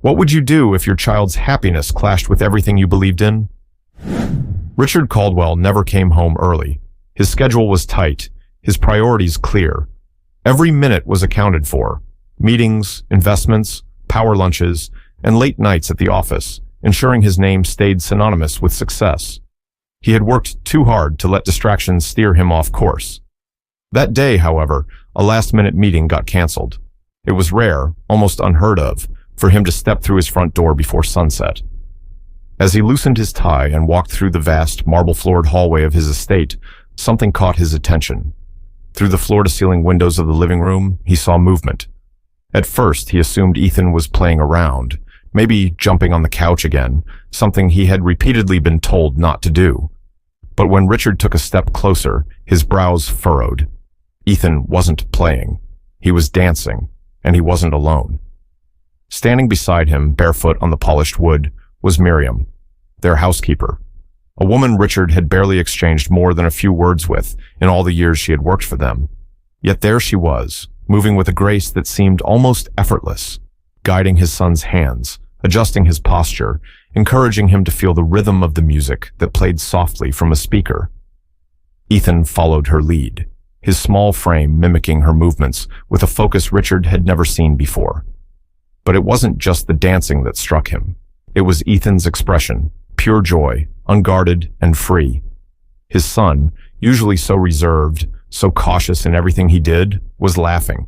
What would you do if your child's happiness clashed with everything you believed in? Richard Caldwell never came home early. His schedule was tight, his priorities clear. Every minute was accounted for. Meetings, investments, power lunches, and late nights at the office, ensuring his name stayed synonymous with success. He had worked too hard to let distractions steer him off course. That day, however, a last-minute meeting got canceled. It was rare, almost unheard of, for him to step through his front door before sunset. As he loosened his tie and walked through the vast, marble-floored hallway of his estate, something caught his attention. Through the floor-to-ceiling windows of the living room, he saw movement. At first, he assumed Ethan was playing around, maybe jumping on the couch again, something he had repeatedly been told not to do. But when Richard took a step closer, his brows furrowed. Ethan wasn't playing. He was dancing, and he wasn't alone. Standing beside him, barefoot on the polished wood, was Miriam, their housekeeper. A woman Richard had barely exchanged more than a few words with in all the years she had worked for them. Yet there she was, moving with a grace that seemed almost effortless, guiding his son's hands, adjusting his posture, encouraging him to feel the rhythm of the music that played softly from a speaker. Ethan followed her lead, his small frame mimicking her movements with a focus Richard had never seen before. But it wasn't just the dancing that struck him. It was Ethan's expression, pure joy, unguarded and free. His son, usually so reserved, so cautious in everything he did, was laughing.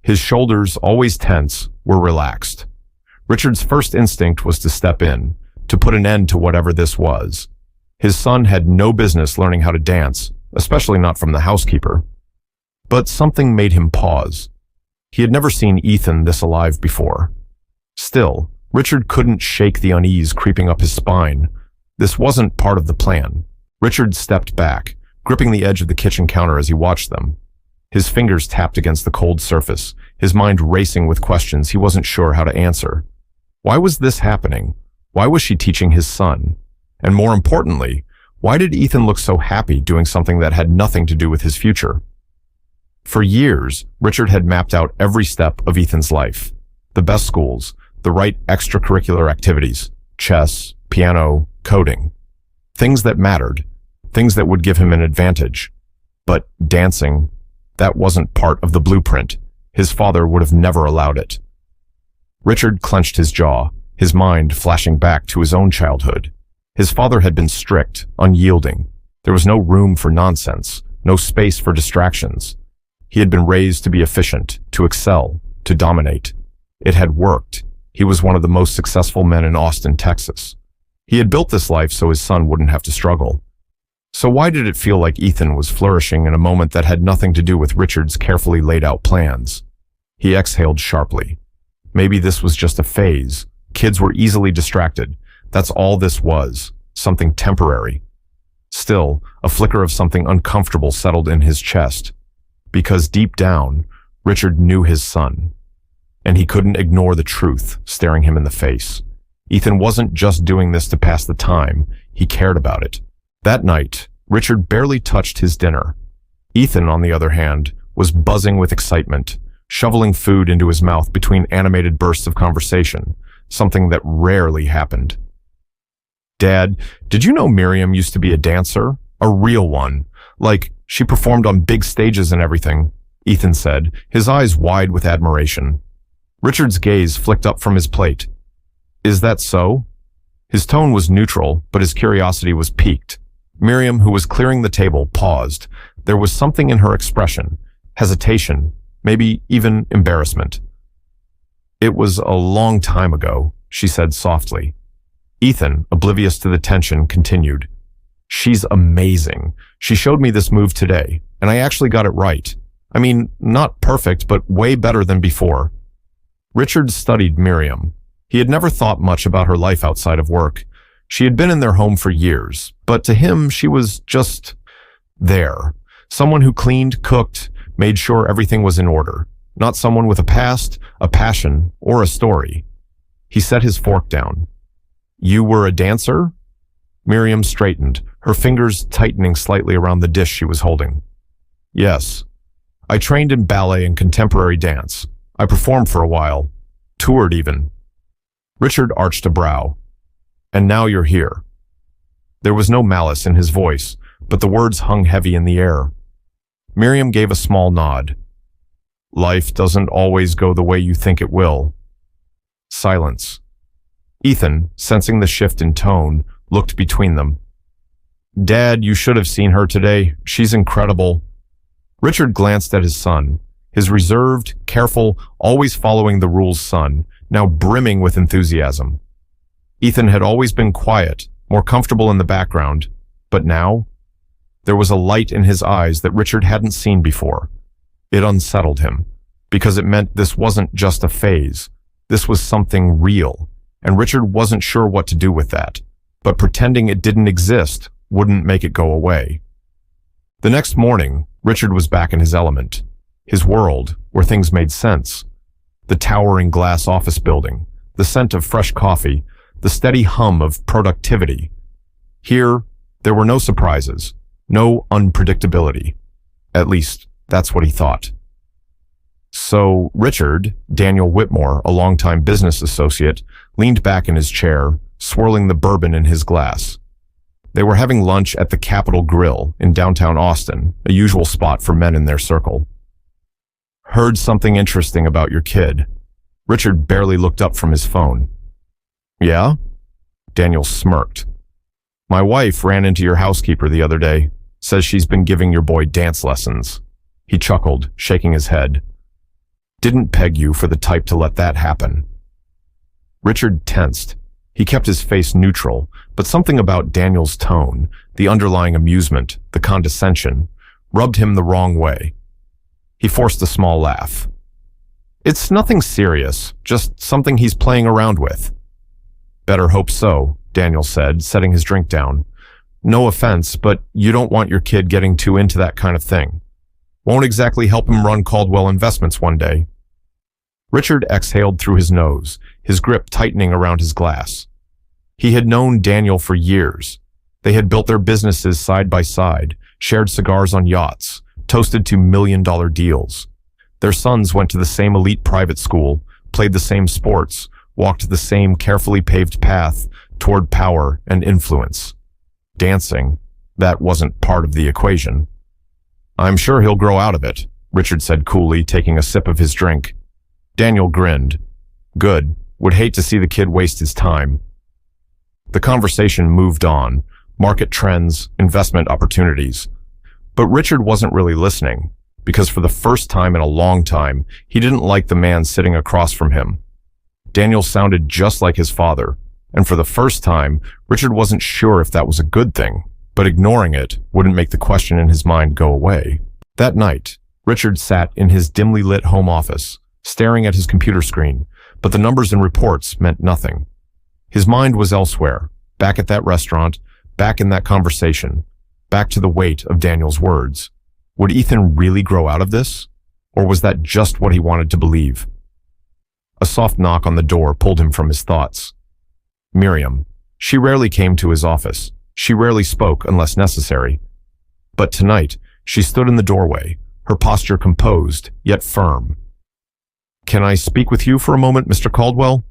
His shoulders, always tense, were relaxed. Richard's first instinct was to step in, to put an end to whatever this was. His son had no business learning how to dance, especially not from the housekeeper. But something made him pause. He had never seen Ethan this alive before. Still, Richard couldn't shake the unease creeping up his spine. This wasn't part of the plan. Richard stepped back, gripping the edge of the kitchen counter as he watched them. His fingers tapped against the cold surface, his mind racing with questions he wasn't sure how to answer. Why was this happening? Why was she teaching his son? And more importantly, why did Ethan look so happy doing something that had nothing to do with his future? For years, Richard had mapped out every step of Ethan's life. The best schools, the right extracurricular activities, chess, piano, coding. Things that mattered, things that would give him an advantage. But dancing, that wasn't part of the blueprint. His father would have never allowed it. Richard clenched his jaw, his mind flashing back to his own childhood. His father had been strict, unyielding. There was no room for nonsense, no space for distractions. He had been raised to be efficient, to excel, to dominate. It had worked. He was one of the most successful men in Austin, Texas. He had built this life so his son wouldn't have to struggle. So why did it feel like Ethan was flourishing in a moment that had nothing to do with Richard's carefully laid out plans? He exhaled sharply. Maybe this was just a phase. Kids were easily distracted. That's all this was, something temporary. Still, a flicker of something uncomfortable settled in his chest. Because deep down, Richard knew his son. And he couldn't ignore the truth staring him in the face. Ethan wasn't just doing this to pass the time, he cared about it. That night, Richard barely touched his dinner. Ethan, on the other hand, was buzzing with excitement, shoveling food into his mouth between animated bursts of conversation, something that rarely happened. "Dad, did you know Miriam used to be a dancer? A real one. Like, she performed on big stages and everything," Ethan said, his eyes wide with admiration. Richard's gaze flicked up from his plate. "Is that so?" His tone was neutral, but his curiosity was piqued. Miriam, who was clearing the table, paused. There was something in her expression, hesitation, maybe even embarrassment. "It was a long time ago," she said softly. Ethan, oblivious to the tension, continued. "She's amazing. She showed me this move today, and I actually got it right. I mean, not perfect, but way better than before." Richard studied Miriam. He had never thought much about her life outside of work. She had been in their home for years, but to him she was just there. Someone who cleaned, cooked, made sure everything was in order. Not someone with a past, a passion, or a story. He set his fork down. "You were a dancer?" Miriam straightened, her fingers tightening slightly around the dish she was holding. "Yes. I trained in ballet and contemporary dance. I performed for a while. Toured even." Richard arched a brow. And now you're here. There was no malice in his voice, but the words hung heavy in the air. Miriam gave a small nod. Life doesn't always go the way you think it will. Silence. Ethan, sensing the shift in tone, looked between them. Dad, you should have seen her today. She's incredible. Richard glanced at his son, his reserved, careful, always following the rules son, now brimming with enthusiasm. Ethan had always been quiet, more comfortable in the background, but now? There was a light in his eyes that Richard hadn't seen before. It unsettled him, because it meant this wasn't just a phase. This was something real, and Richard wasn't sure what to do with that. But pretending it didn't exist wouldn't make it go away. The next morning, Richard was back in his element. His world, where things made sense. The towering glass office building, the scent of fresh coffee, the steady hum of productivity. Here, there were no surprises, no unpredictability. At least, that's what he thought. So, Richard, Daniel Whitmore, a longtime business associate, leaned back in his chair, swirling the bourbon in his glass. They were having lunch at the Capitol Grill in downtown Austin, a usual spot for men in their circle. Heard something interesting about your kid. Richard barely looked up from his phone. Yeah? Daniel smirked. My wife ran into your housekeeper the other day. Says she's been giving your boy dance lessons. He chuckled, shaking his head. Didn't peg you for the type to let that happen. Richard tensed. He kept his face neutral, but something about Daniel's tone, the underlying amusement, the condescension, rubbed him the wrong way. He forced a small laugh. It's nothing serious, just something he's playing around with. Better hope so, Daniel said, setting his drink down. No offense, but you don't want your kid getting too into that kind of thing. Won't exactly help him run Caldwell Investments one day. Richard exhaled through his nose, his grip tightening around his glass. He had known Daniel for years. They had built their businesses side by side, shared cigars on yachts, toasted to million-dollar deals. Their sons went to the same elite private school, played the same sports, walked the same carefully paved path toward power and influence. Dancing, that wasn't part of the equation. I'm sure he'll grow out of it, Richard said coolly, taking a sip of his drink. Daniel grinned. Good. Would hate to see the kid waste his time. The conversation moved on. Market trends, investment opportunities. But Richard wasn't really listening, because for the first time in a long time, he didn't like the man sitting across from him. Daniel sounded just like his father, and for the first time, Richard wasn't sure if that was a good thing, but ignoring it wouldn't make the question in his mind go away. That night, Richard sat in his dimly lit home office, staring at his computer screen, but the numbers and reports meant nothing. His mind was elsewhere, back at that restaurant, back in that conversation, back to the weight of Daniel's words. Would Ethan really grow out of this? Or was that just what he wanted to believe? A soft knock on the door pulled him from his thoughts. Miriam. She rarely came to his office. She rarely spoke unless necessary. But tonight, she stood in the doorway, her posture composed, yet firm. Can I speak with you for a moment, Mr. Caldwell?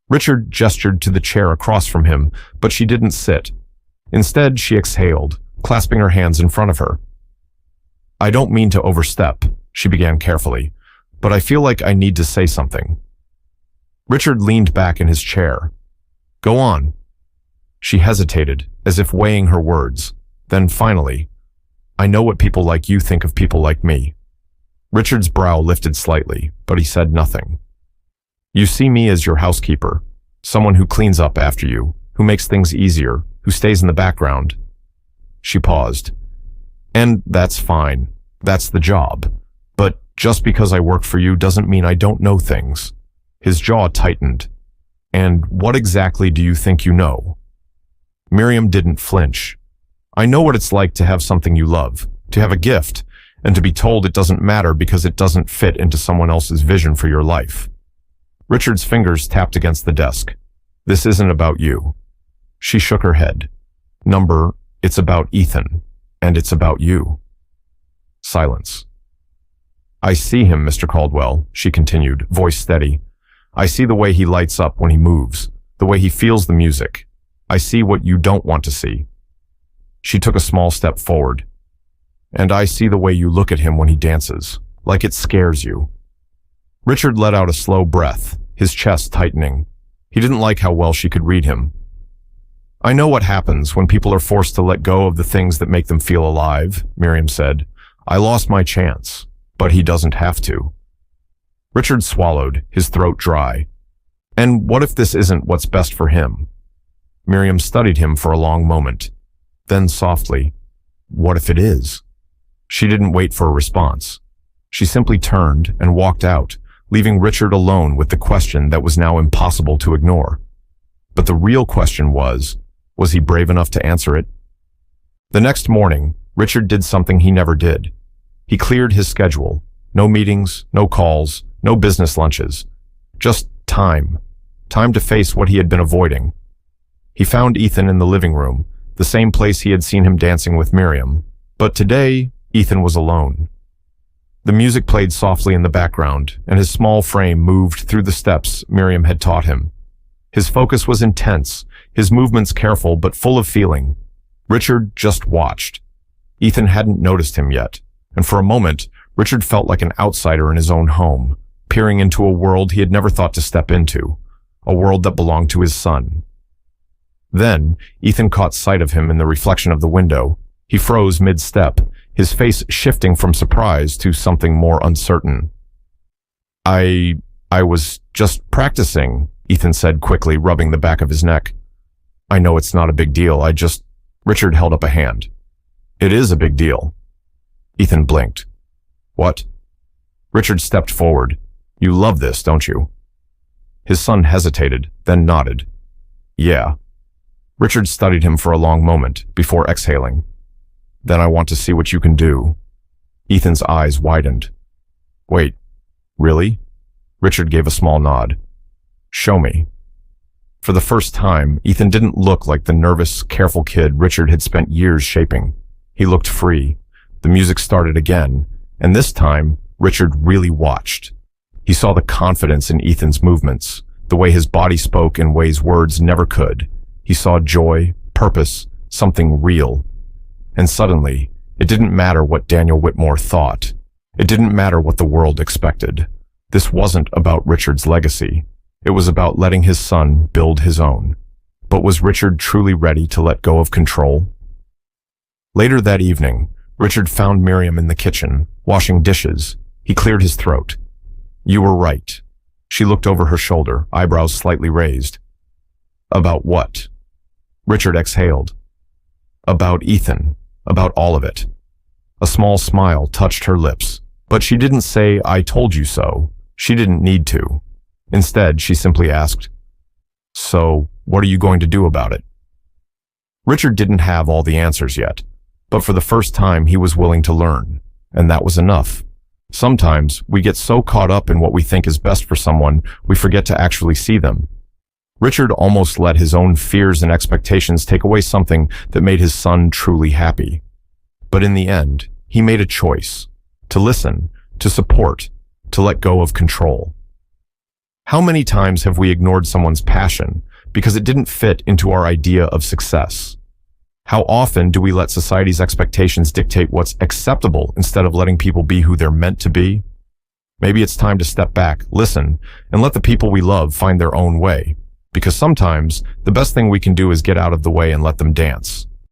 Richard gestured to the chair across from him, but she didn't sit. Instead, she exhaled, clasping her hands in front of her. I don't mean to overstep, she began carefully, but I feel like I need to say something. Richard leaned back in his chair. Go on. She hesitated, as if weighing her words. Then finally, I know what people like you think of people like me. Richard's brow lifted slightly, but he said nothing. You see me as your housekeeper, someone who cleans up after you, who makes things easier, who stays in the background. She paused. And that's fine. That's the job. But just because I work for you doesn't mean I don't know things. His jaw tightened. And what exactly do you think you know? Miriam didn't flinch. I know what it's like to have something you love, to have a gift, and to be told it doesn't matter because it doesn't fit into someone else's vision for your life. Richard's fingers tapped against the desk. This isn't about you. She shook her head. It's about Ethan, and it's about you. Silence. I see him, Mr. Caldwell, she continued, voice steady. I see the way he lights up when he moves, the way he feels the music. I see what you don't want to see. She took a small step forward. And I see the way you look at him when he dances, like it scares you. Richard let out a slow breath, his chest tightening. He didn't like how well she could read him. I know what happens when people are forced to let go of the things that make them feel alive, Miriam said. I lost my chance, but he doesn't have to. Richard swallowed, his throat dry. And what if this isn't what's best for him? Miriam studied him for a long moment. Then softly, what if it is? She didn't wait for a response. She simply turned and walked out, leaving Richard alone with the question that was now impossible to ignore. But the real question was he brave enough to answer it? The next morning, Richard did something he never did. He cleared his schedule. No meetings, no calls, no business lunches. Just time. Time to face what he had been avoiding. He found Ethan in the living room, the same place he had seen him dancing with Miriam. But today, Ethan was alone. The music played softly in the background, and his small frame moved through the steps Miriam had taught him. His focus was intense, his movements careful but full of feeling. Richard just watched. Ethan hadn't noticed him yet, and for a moment, Richard felt like an outsider in his own home, peering into a world he had never thought to step into, a world that belonged to his son. Then, Ethan caught sight of him in the reflection of the window. He froze mid-step, his face shifting from surprise to something more uncertain. I was just practicing, Ethan said quickly, rubbing the back of his neck. I know it's not a big deal, Richard held up a hand. It is a big deal. Ethan blinked. What? Richard stepped forward. You love this, don't you? His son hesitated, then nodded. Yeah. Richard studied him for a long moment before exhaling. Then I want to see what you can do. Ethan's eyes widened. Wait, really? Richard gave a small nod. Show me. For the first time, Ethan didn't look like the nervous, careful kid Richard had spent years shaping. He looked free. The music started again, and this time, Richard really watched. He saw the confidence in Ethan's movements, the way his body spoke in ways words never could. He saw joy, purpose, something real. And suddenly, it didn't matter what Daniel Whitmore thought. It didn't matter what the world expected. This wasn't about Richard's legacy. It was about letting his son build his own. But was Richard truly ready to let go of control? Later that evening, Richard found Miriam in the kitchen, washing dishes. He cleared his throat. You were right. She looked over her shoulder, eyebrows slightly raised. About what? Richard exhaled. About Ethan. About all of it. A small smile touched her lips, but she didn't say, I told you so. She didn't need to. Instead, she simply asked, So, what are you going to do about it? Richard didn't have all the answers yet, but for the first time he was willing to learn, and that was enough. Sometimes we get so caught up in what we think is best for someone, we forget to actually see them. Richard almost let his own fears and expectations take away something that made his son truly happy. But in the end, he made a choice, to listen, to support, to let go of control. How many times have we ignored someone's passion because it didn't fit into our idea of success? How often do we let society's expectations dictate what's acceptable instead of letting people be who they're meant to be? Maybe it's time to step back, listen, and let the people we love find their own way. Because sometimes, the best thing we can do is get out of the way and let them dance.